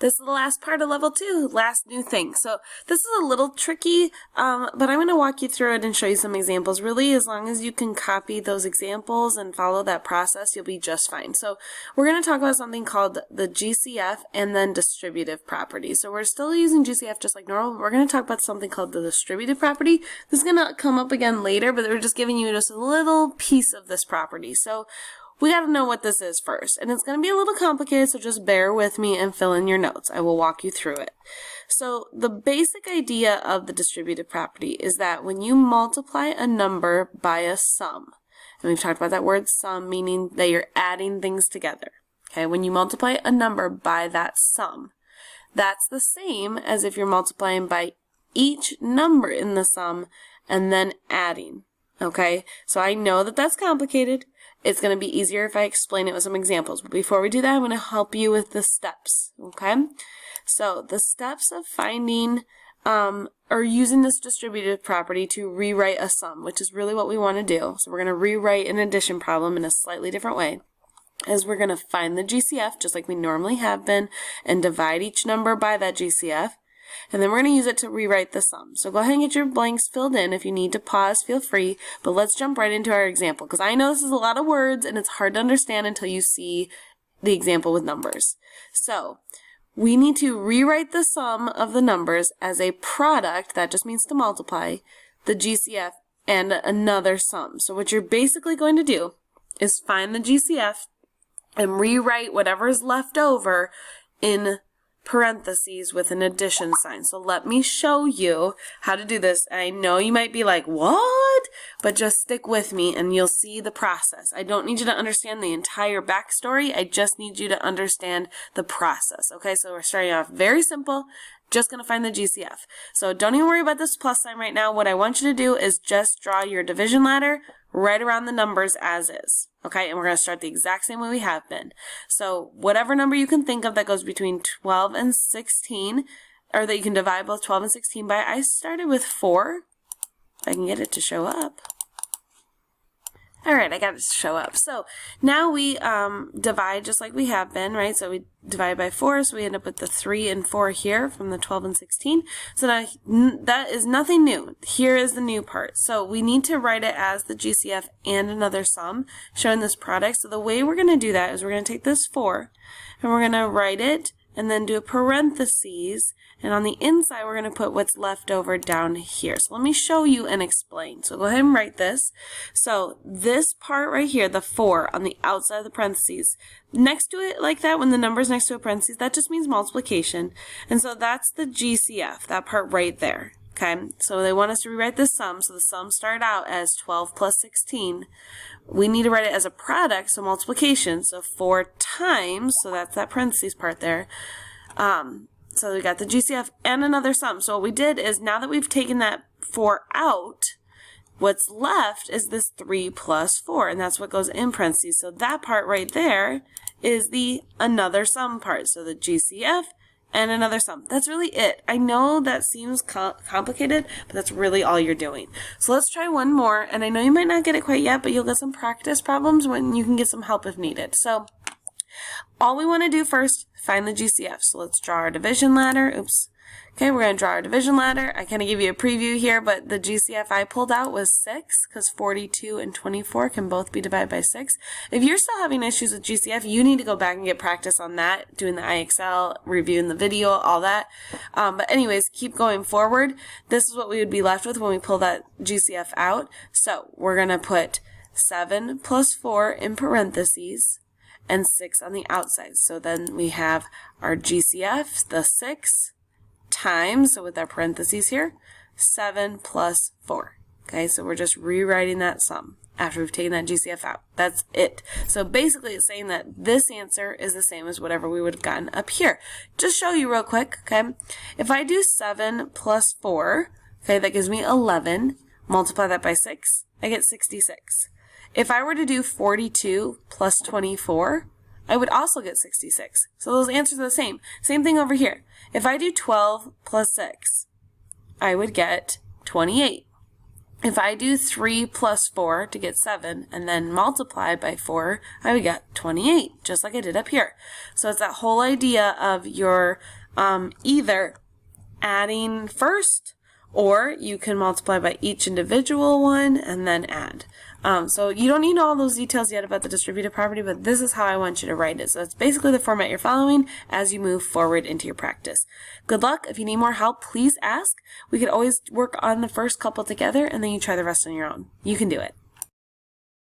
This is the last part of level 2, last new thing. So this is a little tricky, but I'm going to walk you through it and show you some examples. Really, as long as you can copy those examples and follow that process, you'll be just fine. So we're going to talk about something called the GCF and then distributive property. So we're still using GCF just like normal, but we're going to talk about something called the distributive property. This is going to come up again later, but we're just giving you just a little piece of this property. So we got to know what this is first, and it's going to be a little complicated, so just bear with me and fill in your notes. I will walk you through it. So the basic idea of the distributive property is that when you multiply a number by a sum, and we've talked about that word sum, meaning that you're adding things together. Okay, when you multiply a number by that sum, that's the same as if you're multiplying by each number in the sum and then adding. Okay, so I know that that's complicated. It's going to be easier if I explain it with some examples. But before we do that, I'm going to help you with the steps. Okay, so the steps of finding or using this distributive property to rewrite a sum, which is really what we want to do. So we're going to rewrite an addition problem in a slightly different way. Is we're going to find the GCF just like we normally have been and divide each number by that GCF. And then we're going to use it to rewrite the sum. So go ahead and get your blanks filled in. If you need to pause, feel free. But let's jump right into our example, because I know this is a lot of words and it's hard to understand until you see the example with numbers. So we need to rewrite the sum of the numbers as a product, that just means to multiply, the GCF and another sum. So what you're basically going to do is find the GCF and rewrite whatever is left over in parentheses with an addition sign. So let me show you how to do this. I know you might be like, what? But just stick with me and you'll see the process. I don't need you to understand the entire backstory. I just need you to understand the process. Okay, so we're starting off very simple. Just going to find the GCF. So don't even worry about this plus sign right now. What I want you to do is just draw your division ladder right around the numbers as is. Okay, and we're going to start the exact same way we have been. So whatever number you can think of that goes between 12 and 16, or that you can divide both 12 and 16 by, I started with 4. If I can get it to show up. Alright, I got it to show up. So now we divide just like we have been, right? So we divide by 4, so we end up with the 3 and 4 here from the 12 and 16. So now that is nothing new. Here is the new part. So we need to write it as the GCF and another sum showing this product. So the way we're going to do that is we're going to take this 4 and we're going to write it and then do a parentheses, and on the inside we're going to put what's left over down here. So let me show you and explain. So go ahead and write this. So this part right here, the 4 on the outside of the parentheses, next to it like that, when the number's next to a parentheses, that just means multiplication. And so that's the GCF, that part right there. Okay, so they want us to rewrite this sum. So the sum started out as 12 plus 16. We need to write it as a product, so multiplication. So 4 times, so that's that parentheses part there. So we got the GCF and another sum. So what we did is, now that we've taken that 4 out, what's left is this 3 plus 4, and that's what goes in parentheses. So that part right there is the another sum part. So the GCF and another sum. That's really it. I know that seems complicated, but that's really all you're doing. So let's try one more, and I know you might not get it quite yet, but you'll get some practice problems when you can get some help if needed. So all we want to do first, find the GCF. So let's draw our division ladder. Oops. Okay, we're going to draw our division ladder. I kind of give you a preview here, but the GCF I pulled out was 6, because 42 and 24 can both be divided by 6. If you're still having issues with GCF, you need to go back and get practice on that, doing the IXL, reviewing the video, all that. But anyways, keep going forward. This is what we would be left with when we pull that GCF out. So we're going to put 7 plus 4 in parentheses and 6 on the outside. So then we have our GCF, the 6, times, so with our parentheses here, 7 plus 4. Okay, so we're just rewriting that sum after we've taken that GCF out. That's it. So basically it's saying that this answer is the same as whatever we would have gotten up here. Just show you real quick, okay? If I do 7 plus 4, okay, that gives me 11. Multiply that by 6, I get 66. If I were to do 42 plus 24, I would also get 66. So those answers are the same. Same thing over here. If I do 12 plus 6, I would get 28. if I do 3 plus 4 to get 7 and then multiply by 4, I would get 28, just like I did up here. So it's that whole idea of your either adding first, or you can multiply by each individual one and then add. So you don't need all those details yet about the distributive property, but this is how I want you to write it. So that's basically the format you're following as you move forward into your practice. Good luck. If you need more help, please ask. We could always work on the first couple together and then you try the rest on your own. You can do it.